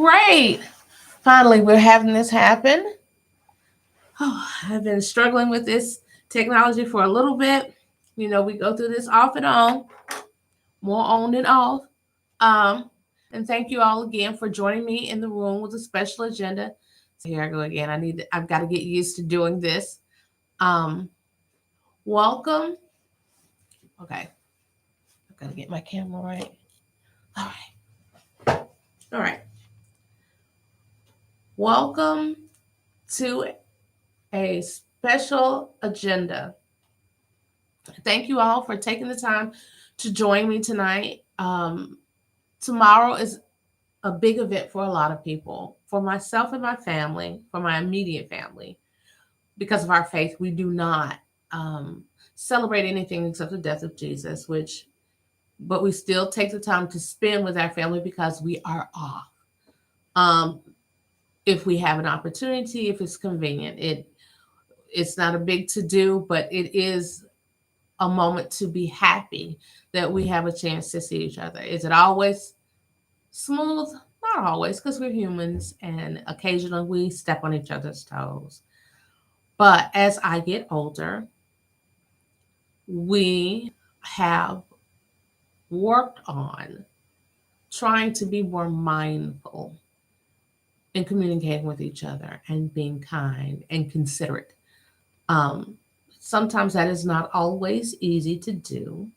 great. Finally, we're having this happen. Oh, I've been struggling with this technology for a little bit. We go through this off and on, more on than off. Um, and thank you all again for joining me in the room with a special agenda. So here I go again. I've got to get used to doing this. Um, welcome. Okay, I've got to get my camera right. All right. All right. Welcome to a special agenda. Thank you all for taking the time to join me tonight. Tomorrow is a big event for a lot of people. For myself and my family, for my immediate family, because of our faith, we do not celebrate anything except the death of Jesus, but we still take the time to spend with our family because we are off. Um, if we have an opportunity, if it's convenient, it's not a big to do, but it is a moment to be happy that we have a chance to see each other. Is it always smooth? Not always, because we're humans and occasionally we step on each other's toes. But as I get older, we have worked on trying to be more mindful in communicating with each other and being kind and considerate. Um, Sometimes that is not always easy to do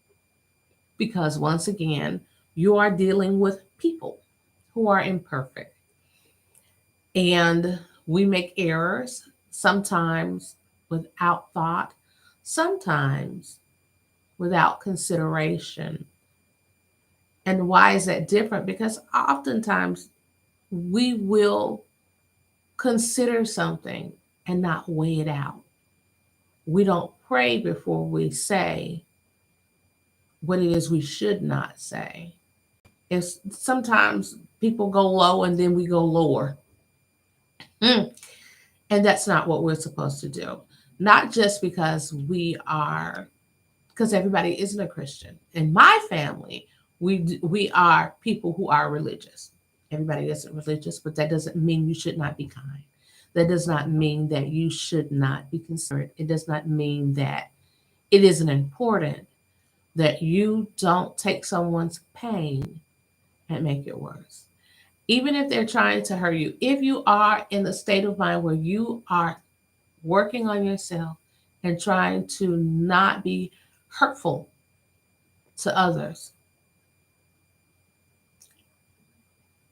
because, once again, you are dealing with people who are imperfect and we make errors, sometimes without thought, sometimes without consideration. And why is that different? Because oftentimes we will consider something and not weigh it out. We don't pray before we say what it is we should not say. If sometimes people go low and then we go lower. Mm. And that's not what we're supposed to do. Not just because everybody isn't a Christian. In my family, we are people who are religious. Everybody isn't religious, but that doesn't mean you should not be kind. That does not mean that you should not be considerate. It does not mean that it isn't important that you don't take someone's pain and make it worse. Even if they're trying to hurt you, if you are in the state of mind where you are working on yourself and trying to not be hurtful to others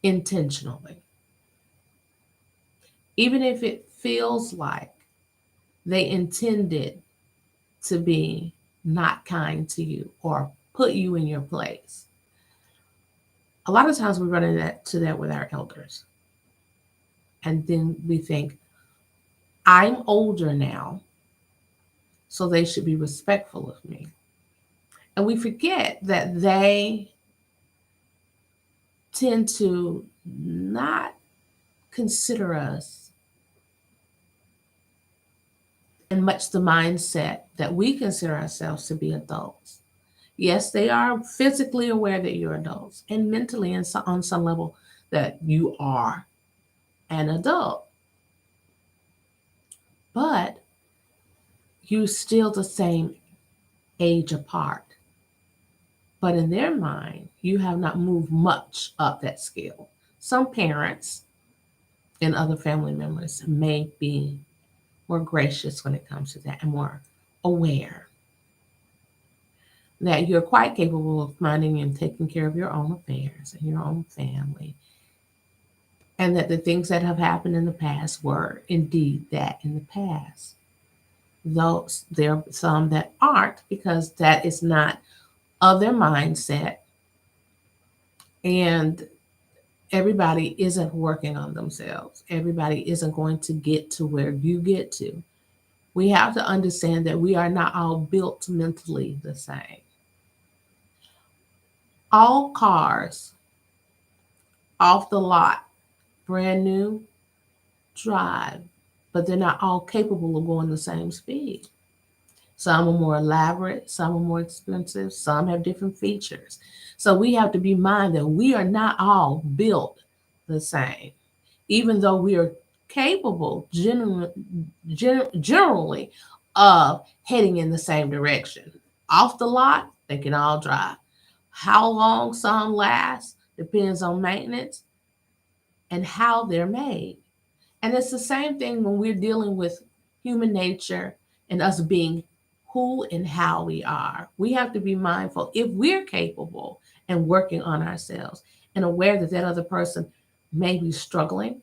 intentionally, even if it feels like they intended to be not kind to you or put you in your place. A lot of times we run into that with our elders. And then we think, I'm older now, so they should be respectful of me. And we forget that they tend to not consider us in much the mindset that we consider ourselves to be adults. Yes, they are physically aware that you're adults and mentally and on some level that you are an adult. But you're still the same age apart. But in their mind, you have not moved much up that scale. Some parents and other family members may be more gracious when it comes to that and more aware that you're quite capable of minding and taking care of your own affairs and your own family. And that the things that have happened in the past were indeed that in the past. Though there are some that aren't because that is not of their mindset. And everybody isn't working on themselves. Everybody isn't going to get to where you get to. We have to understand that we are not all built mentally the same. All cars off the lot, brand new, drive, but they're not all capable of going the same speed. Some are more elaborate, some are more expensive, some have different features. So we have to be mindful that we are not all built the same, even though we are capable generally of heading in the same direction. Off the lot, they can all drive. How long some last depends on maintenance and how they're made. And it's the same thing when we're dealing with human nature and us being who and how we are. We have to be mindful if we're capable and working on ourselves and aware that that other person may be struggling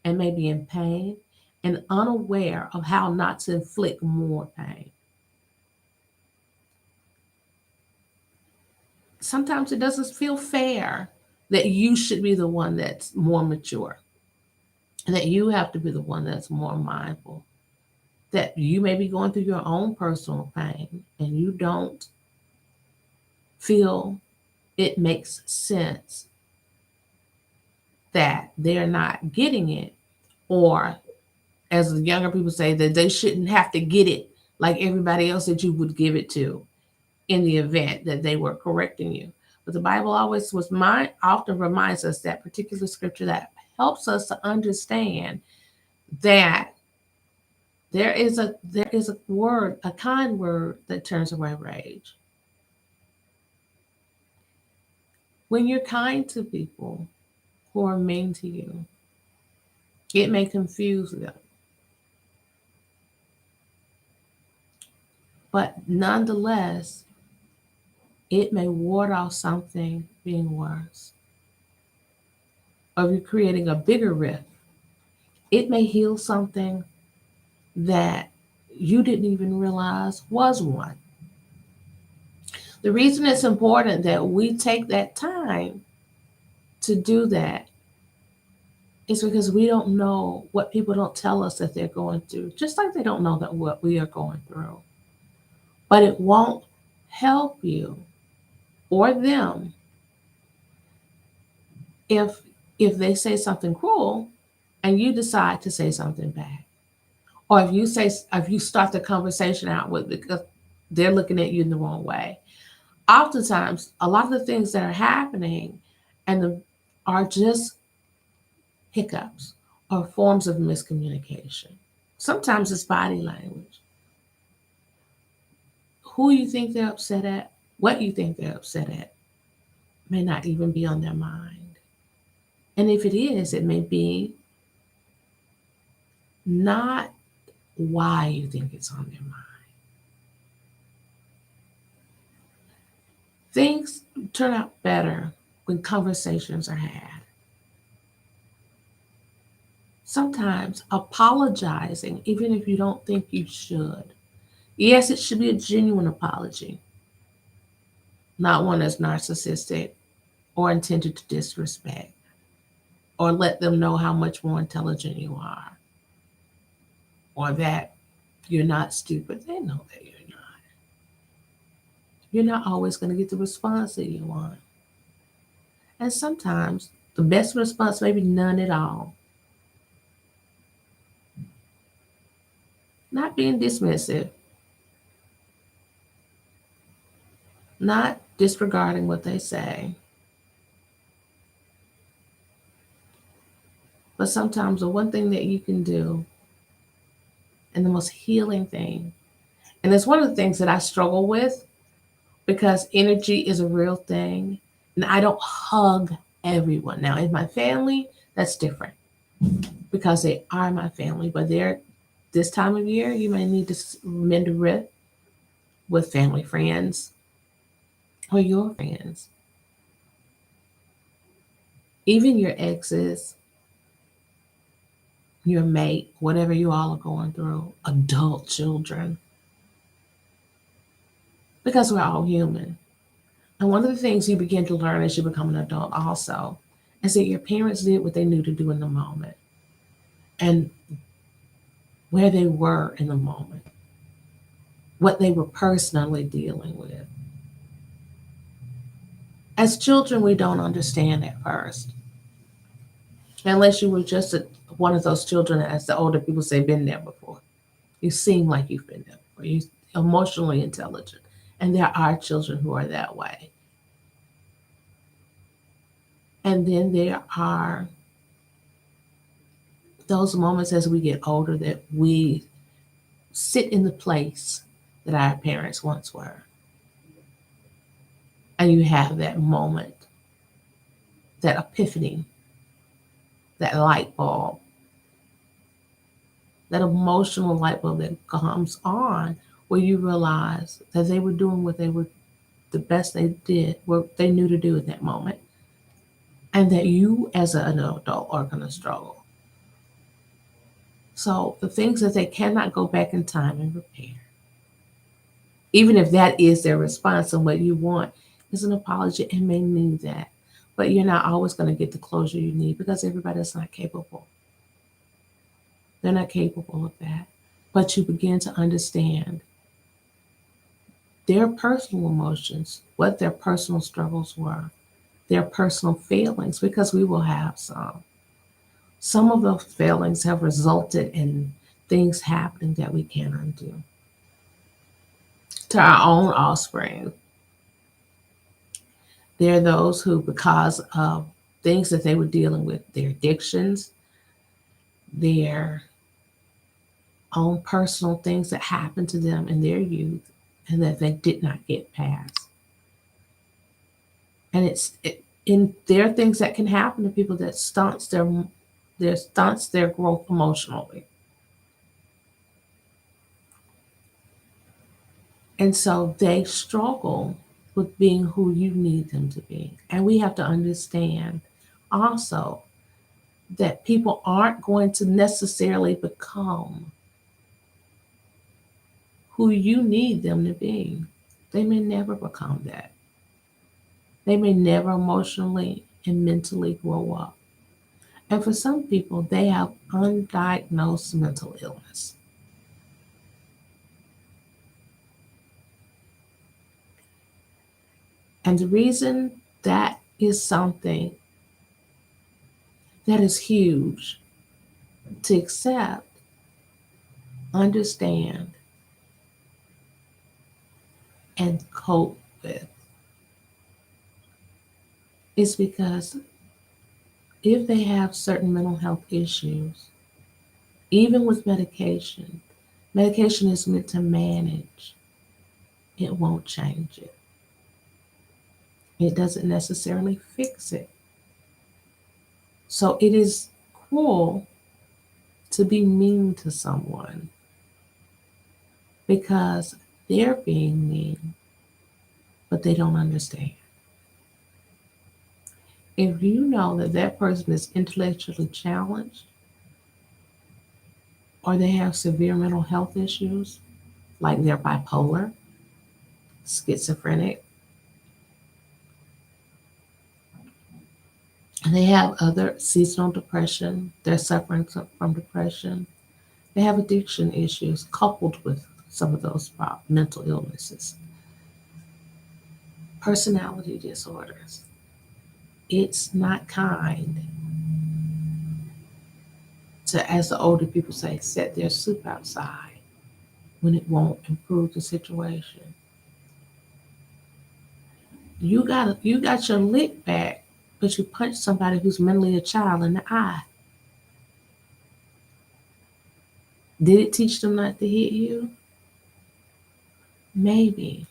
and may be in pain and unaware of how not to inflict more pain. Sometimes it doesn't feel fair that you should be the one that's more mature, and that you have to be the one that's more mindful, that you may be going through your own personal pain and you don't feel it makes sense that they're not getting it, or as the younger people say, that they shouldn't have to get it like everybody else that you would give it to in the event that they were correcting you. But the Bible always often reminds us that particular scripture that helps us to understand that there is a word, a kind word that turns away rage. When you're kind to people who are mean to you, it may confuse them, but nonetheless, it may ward off something being worse. Or if you're creating a bigger rift, it may heal something that you didn't even realize was one. The reason it's important that we take that time to do that is because we don't know what people don't tell us that they're going through, just like they don't know that what we are going through. But it won't help you or them if they say something cruel and you decide to say something back. Or if you start the conversation out with because they're looking at you in the wrong way. Oftentimes, a lot of the things that are happening are just hiccups or forms of miscommunication. Sometimes it's body language. Who you think they're upset at, what you think they're upset at, may not even be on their mind. And if it is, it may be not why you think it's on their mind. Things turn out better when conversations are had. Sometimes apologizing, even if you don't think you should. Yes, it should be a genuine apology, not one that's narcissistic or intended to disrespect or let them know how much more intelligent you are or that you're not stupid. They know that you're not. You're not always going to get the response that you want. And sometimes the best response may be none at all. Not being dismissive, not disregarding what they say, but sometimes the one thing that you can do, and the most healing thing, and it's one of the things that I struggle with because energy is a real thing, and I don't hug everyone. Now, in my family, that's different because they are my family, but they're this time of year, you may need to mend a rift with family friends or your friends, even your exes, your mate, whatever you all are going through, adult children, because we're all human. And one of the things you begin to learn as you become an adult also is that your parents did what they knew to do in the moment and where they were in the moment, what they were personally dealing with. As children, we don't understand at first, unless you were just one of those children, as the older people say, been there before. You seem like you've been there before. You're emotionally intelligent. And there are children who are that way. And then there are those moments as we get older that we sit in the place that our parents once were. And you have that moment, that epiphany, that light bulb, that emotional light bulb that comes on where you realize that they were doing what they were the best they did, what they knew to do at that moment, and that you as an adult are going to struggle. So the things that they cannot go back in time and repair, even if that is their response and what you want is an apology and may need that. But you're not always going to get the closure you need because everybody's not capable. They're not capable of that. But you begin to understand their personal emotions, what their personal struggles were, their personal failings, because we will have some. Some of those failings have resulted in things happening that we can't undo to our own offspring. There are those who, because of things that they were dealing with, their addictions, their own personal things that happened to them in their youth and that they did not get past. And there are things that can happen to people that stunts their growth emotionally. And so they struggle with being who you need them to be. And we have to understand also that people aren't going to necessarily become who you need them to be. They may never become that. They may never emotionally and mentally grow up. And for some people, they have undiagnosed mental illness. And the reason that is something that is huge to accept, understand, and cope with is because if they have certain mental health issues, even with medication, medication is meant to manage, it won't change it. It doesn't necessarily fix it. So it is cruel to be mean to someone because they're being mean, but they don't understand. If you know that that person is intellectually challenged or they have severe mental health issues, like they're bipolar, schizophrenic, and they have other seasonal depression, they're suffering from depression, they have addiction issues coupled with some of those mental illnesses, personality disorders. It's not kind to, as the older people say, set their soup outside when it won't improve the situation. You got your lick back, but you punched somebody who's mentally a child in the eye. Did it teach them not to hit you? Maybe.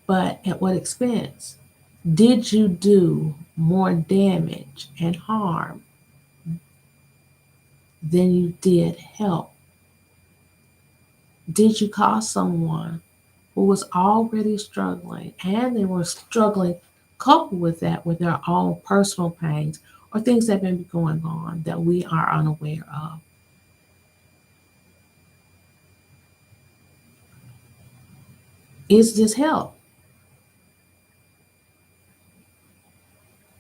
But at what expense? Did you do more damage and harm than you did help? Did you cause someone who was already struggling and they were struggling coupled with that with their own personal pains or things that may be going on that we are unaware of? Is this help?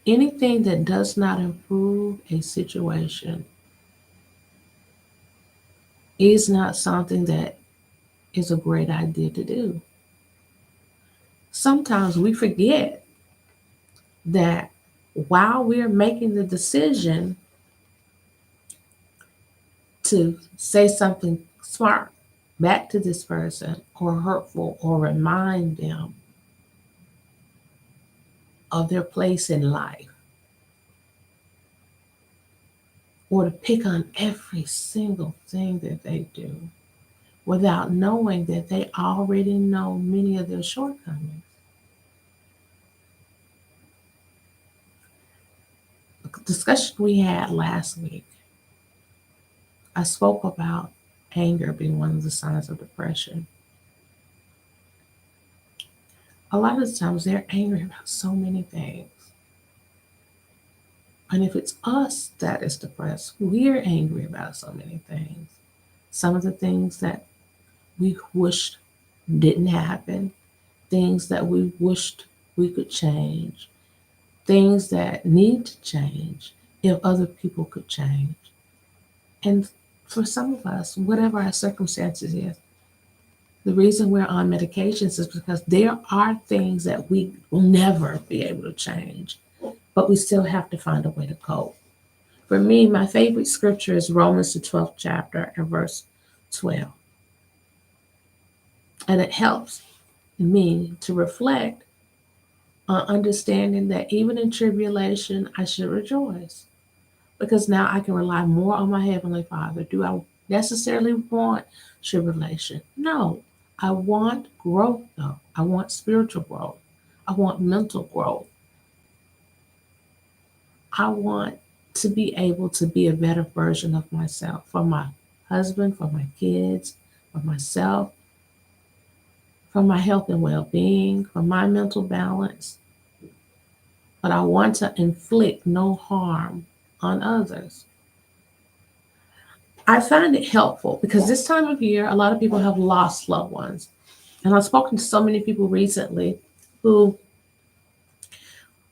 Anything that does not improve a situation is not something that is a great idea to do. Sometimes we forget that while we're making the decision to say something smart back to this person or hurtful or remind them of their place in life, or to pick on every single thing that they do without knowing that they already know many of their shortcomings. The discussion we had last week, I spoke about anger being one of the signs of depression. A lot of times they're angry about so many things. And if it's us that is depressed, we're angry about so many things. Some of the things that we wished didn't happen, things that we wished we could change, things that need to change if other people could change. And for some of us, whatever our circumstances is, the reason we're on medications is because there are things that we will never be able to change, but we still have to find a way to cope. For me, my favorite scripture is Romans, the 12th chapter, and verse 12. And it helps me to reflect on understanding that even in tribulation, I should rejoice because now I can rely more on my Heavenly Father. Do I necessarily want tribulation? No. I want growth, though. I want spiritual growth. I want mental growth. I want to be able to be a better version of myself for my husband, for my kids, for myself, for my health and well being, for my mental balance. But I want to inflict no harm on others. I find it helpful because this time of year, a lot of people have lost loved ones. And I've spoken to so many people recently who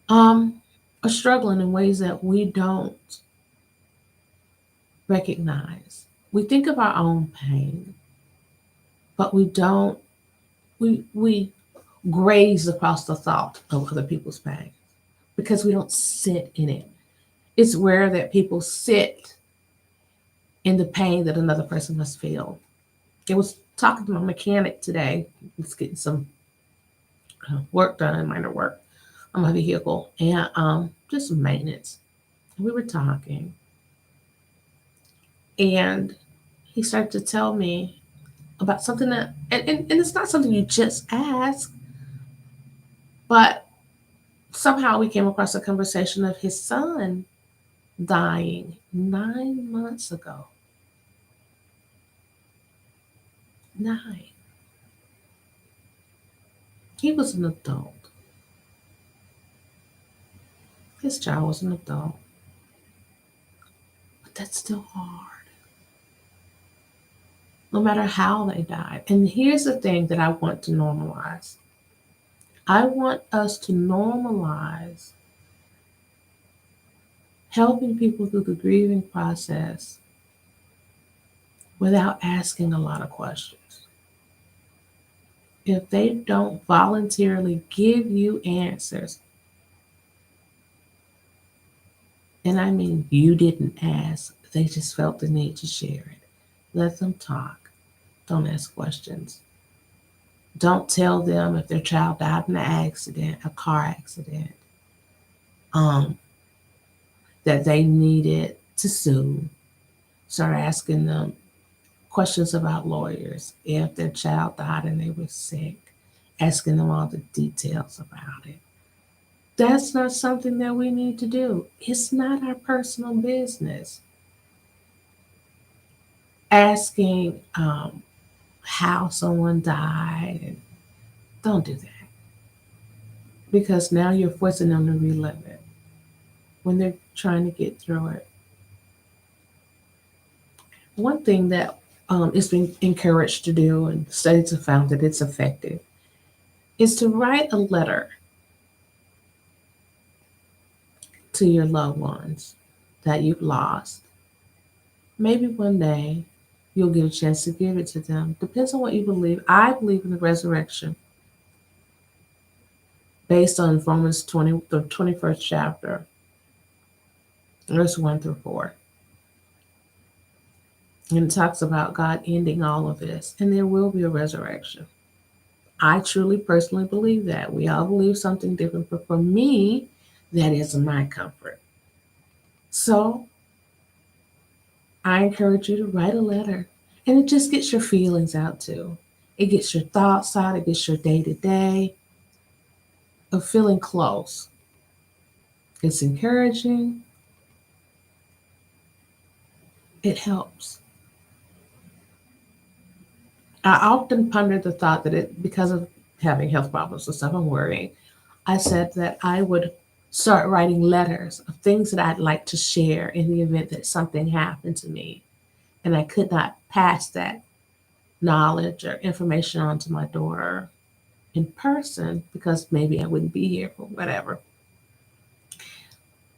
um, are struggling in ways that we don't recognize. We think of our own pain, but we don't, we graze across the thought of other people's pain because we don't sit in it. It's rare that people sit in the pain that another person must feel. I was talking to my mechanic today. He's getting some work done, minor work on my vehicle, and just some maintenance. We were talking, and he started to tell me about something that, and it's not something you just ask, but somehow we came across a conversation of his son dying 9 months ago. 9. He was an adult. His child was an adult. But that's still hard. No matter how they died. And here's the thing that I want to normalize. I want us to normalize helping people through the grieving process without asking a lot of questions. If they don't voluntarily give you answers, and I mean you didn't ask, they just felt the need to share it. Let them talk. Don't ask questions. Don't tell them if their child died in an accident, a car accident, um, that they needed to sue. Start asking them questions about lawyers. If their child died and they were sick, asking them all the details about it. That's not something that we need to do. It's not our personal business. Asking how someone died, and don't do that because now you're forcing them to relive it when they're trying to get through it. One thing that is being encouraged to do, and studies have found that it's effective, is to write a letter to your loved ones that you've lost. Maybe one day you'll get a chance to give it to them. Depends on what you believe. I believe in the resurrection based on Romans 20, the 21st chapter, verse 1 through 4. And it talks about God ending all of this, and there will be a resurrection. I truly, personally believe that. We all believe something different, but for me, that is my comfort. So I encourage you to write a letter. And it just gets your feelings out too. It gets your thoughts out, it gets your day to day of feeling close. It's encouraging, it helps. I often ponder the thought that because of having health problems and stuff, I'm worrying. I said that I would start writing letters of things that I'd like to share in the event that something happened to me and I could not pass that knowledge or information on to my daughter in person because maybe I wouldn't be here or whatever.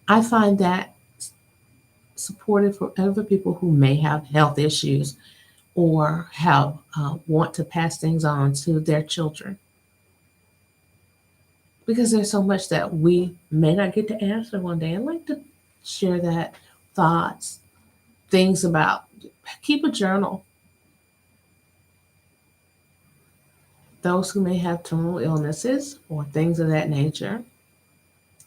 I find that supportive for other people who may have health issues or have want to pass things on to their children because there's so much that we may not get to answer one day. I like to share that thoughts, things about keep a journal. Those who may have terminal illnesses or things of that nature,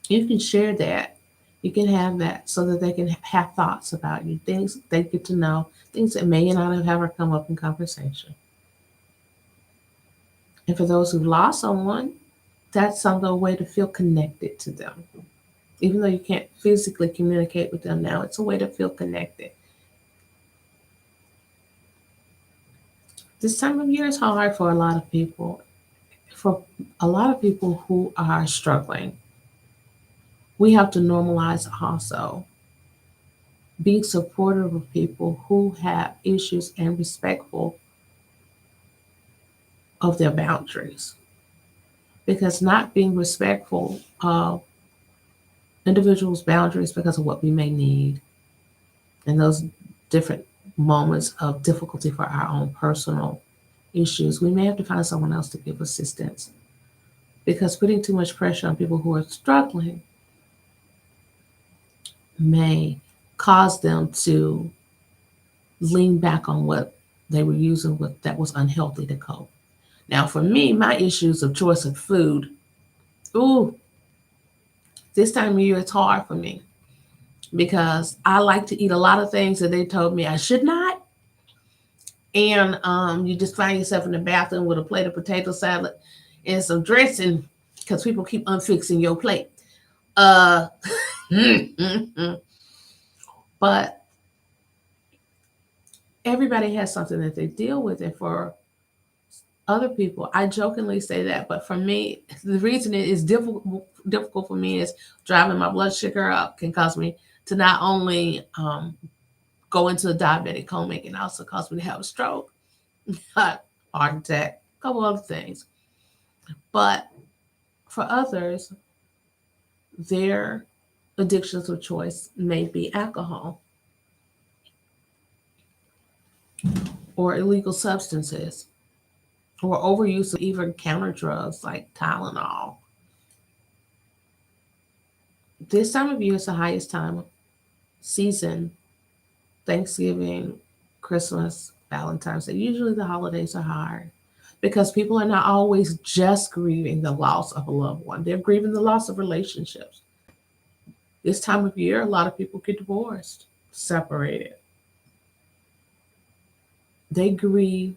you can share that. You can have that so that they can have thoughts about you, things they get to know, things that may not have ever come up in conversation. And for those who've lost someone, that's some a way to feel connected to them. Even though you can't physically communicate with them now, it's a way to feel connected. This time of year is hard for a lot of people. For a lot of people who are struggling, we have to normalize also being supportive of people who have issues and respectful of their boundaries. Because not being respectful of individuals' boundaries because of what we may need and those different moments of difficulty for our own personal issues, we may have to find someone else to give assistance. Because putting too much pressure on people who are struggling may cause them to lean back on what they were using with that was unhealthy to cope. Now, for me, my issues of choice of food, ooh, this time of year it's hard for me because I like to eat a lot of things that they told me I should not. And you just find yourself in the bathroom with a plate of potato salad and some dressing because people keep unfixing your plate. Uh, but everybody has something that they deal with, and for other people, I jokingly say that, but for me, the reason it is difficult for me is driving my blood sugar up can cause me to not only go into a diabetic coma, it can also cause me to have a stroke, heart attack, a couple other things. But for others, their addictions of choice may be alcohol or illegal substances or overuse of even counter drugs like Tylenol. This time of year is the highest time season, Thanksgiving, Christmas, Valentine's Day. Usually the holidays are hard because people are not always just grieving the loss of a loved one, they're grieving the loss of relationships. This time of year, a lot of people get divorced, separated. They grieve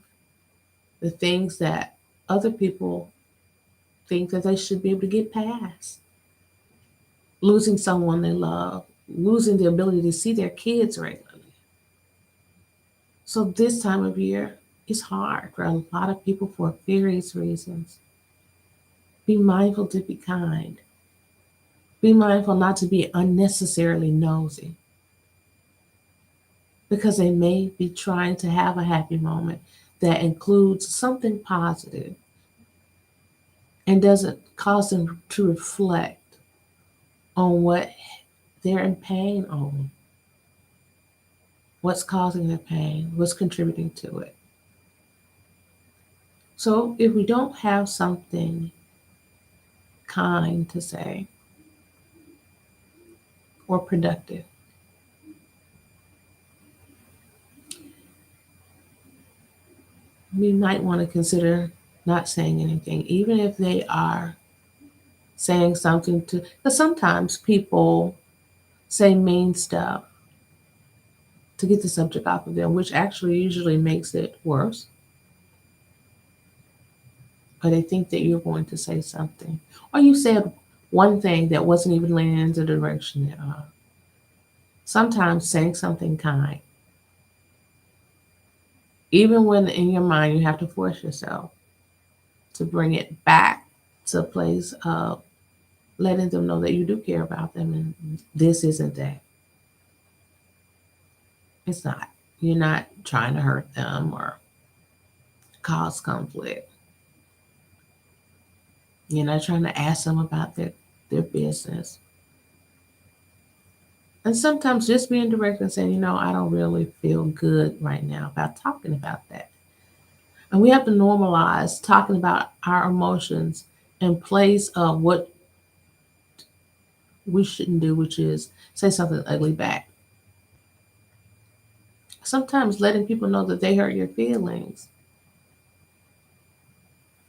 the things that other people think that they should be able to get past. Losing someone they love, losing the ability to see their kids regularly. So this time of year is hard for a lot of people for various reasons. Be mindful to be kind. Be mindful not to be unnecessarily nosy because they may be trying to have a happy moment that includes something positive and doesn't cause them to reflect on what they're in pain on, what's causing their pain, what's contributing to it. So if we don't have something kind to say or productive, we might want to consider not saying anything, even if they are saying something to, because sometimes people say mean stuff to get the subject off of them, which actually usually makes it worse. Or they think that you're going to say something, or you said one thing that wasn't even leaning in the direction that sometimes saying something kind, even when in your mind you have to force yourself to bring it back to a place of letting them know that you do care about them, and this isn't that. It's not. You're not trying to hurt them or cause conflict. You're not trying to ask them about their business. And sometimes just being direct and saying, I don't really feel good right now about talking about that. And we have to normalize talking about our emotions in place of what we shouldn't do, which is say something ugly back. Sometimes letting people know that they hurt your feelings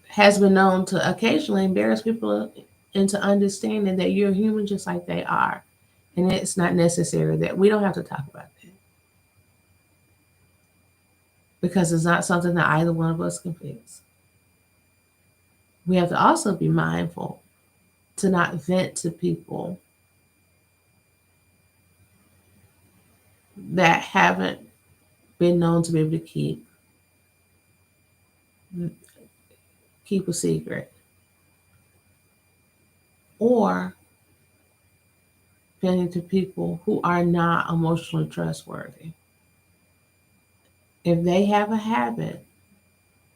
has been known to occasionally embarrass people into understanding that you're human just like they are. And it's not necessary that we don't have to talk about that because it's not something that either one of us can fix. We have to also be mindful to not vent to people that haven't been known to be able to keep a secret, or venting to people who are not emotionally trustworthy. If they have a habit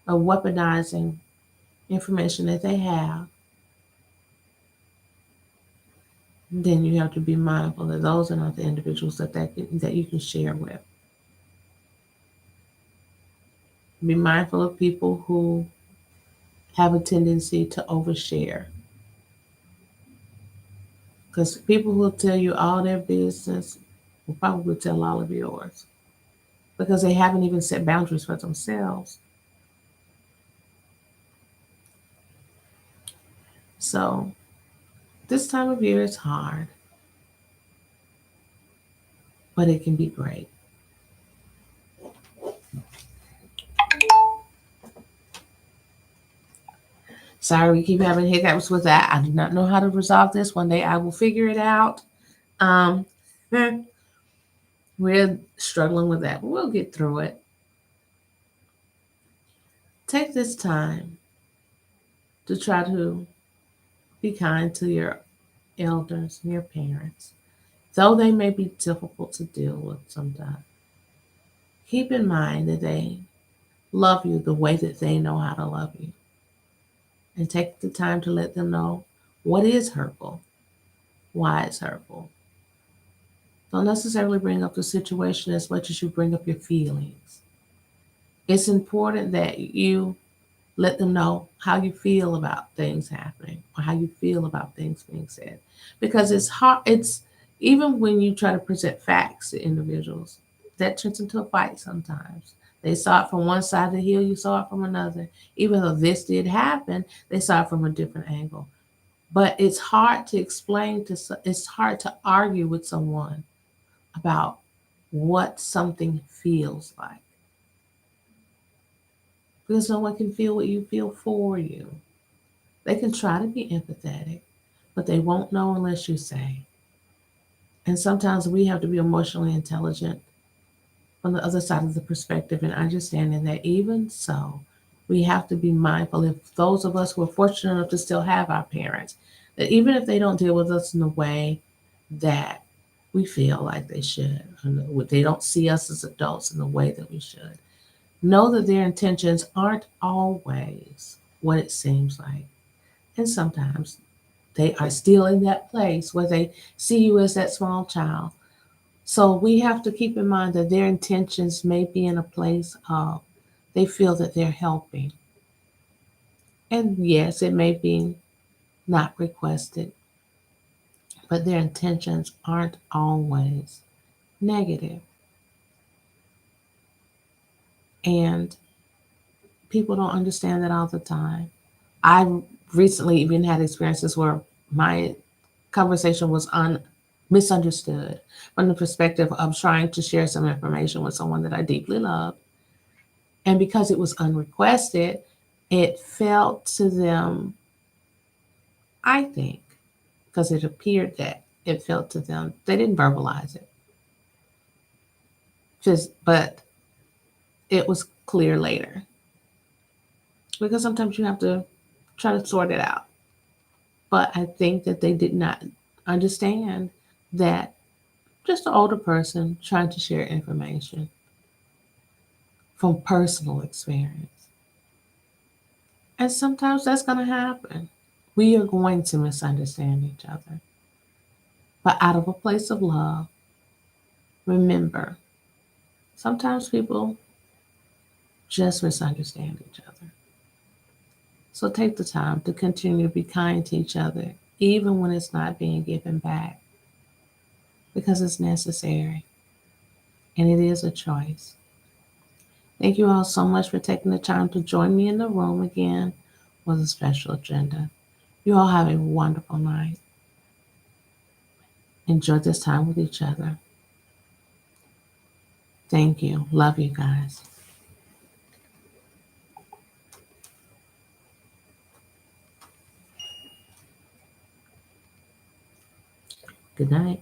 of weaponizing information that they have, then you have to be mindful that those are not the individuals that you can share with. Be mindful of people who have a tendency to overshare. Because people who tell you all their business will probably tell all of yours. Because they haven't even set boundaries for themselves. So this time of year is hard, but it can be great. Sorry, we keep having hiccups with that. I do not know how to resolve this. One day I will figure it out. Um, we're struggling with that, but we'll get through it. Take this time to try to be kind to your elders and your parents, though they may be difficult to deal with sometimes. Keep in mind that they love you the way that they know how to love you, and take the time to let them know what is hurtful, why it's hurtful. Don't necessarily bring up the situation as much as you bring up your feelings. It's important that you let them know how you feel about things happening or how you feel about things being said. Because it's hard, it's even when you try to present facts to individuals, that turns into a fight sometimes. They saw it from one side of the hill, you saw it from another. Even though this did happen, they saw it from a different angle. But it's hard to explain it's hard to argue with someone about what something feels like, because no one can feel what you feel for you. They can try to be empathetic, but they won't know unless you say. And sometimes we have to be emotionally intelligent on the other side of the perspective and understanding that even so, we have to be mindful, if those of us who are fortunate enough to still have our parents, that even if they don't deal with us in the way that we feel like they should, or they don't see us as adults in the way that we should, know that their intentions aren't always what it seems like. And sometimes they are still in that place where they see you as that small child. So we have to keep in mind that their intentions may be in a place of they feel that they're helping. And yes, it may be not requested, but their intentions aren't always negative. And people don't understand that all the time. I recently even had experiences where my conversation was misunderstood from the perspective of trying to share some information with someone that I deeply love. And because it was unrequested, it felt to them, I think, because it appeared that it felt to them, they didn't verbalize it. But it was clear later. Because sometimes you have to try to sort it out. But I think that they did not understand that just an older person trying to share information from personal experience. And sometimes that's going to happen. We are going to misunderstand each other. But out of a place of love, remember, sometimes people just misunderstand each other. So take the time to continue to be kind to each other, even when it's not being given back, because it's necessary and it is a choice. Thank you all so much for taking the time to join me in the room again with a special agenda. You all have a wonderful night. Enjoy this time with each other. Thank you. Love you guys. Good night.